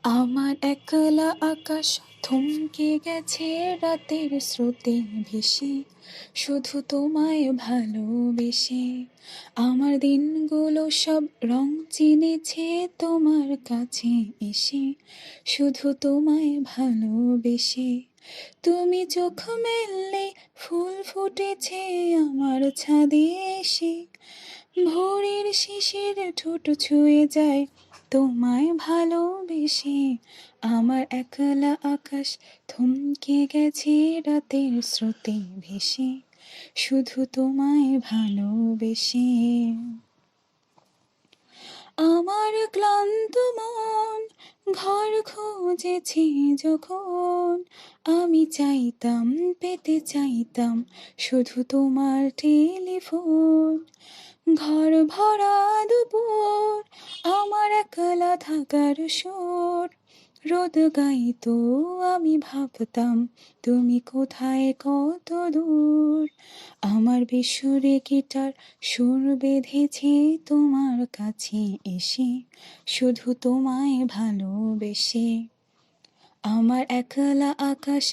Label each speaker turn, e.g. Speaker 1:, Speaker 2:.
Speaker 1: আমার একলা আকাশ থমকে গেছে রাতের স্রোতে ভেসে, শুধু তোমায় ভালোবেসে। আমার দিনগুলো সব রং চিনেছে তোমার কাছে এসে, শুধু তোমায় ভালোবেসে। তুমি চোখ মেললে ফুল ফুটেছে আমার ছাদে এসে, ভোরের শিশির ঠোঁট ছুঁয়ে যায় তোমায় ভালোবেসে। আমার একলা আকাশ থমকে গেছে রাতের স্রোতে ভেসে, শুধু তোমায় ভালোবেসে। আমার ক্লান্ত মন ঘর খুঁজেছে যখন, আমি চাইতাম পেতে চাইতাম শুধু তোমার টেলিফোন। ঘর ভরা দুপুর আমার একলা থাকার সুর, রোদ গাইতো আমি ভাবতাম তুমি কোথায় কত দূর। আমার বেসুরে গিটার সুর বেঁধেছে তোমার কাছে এসে, শুধু তোমায় ভালোবেসে। আমার একলা আকাশ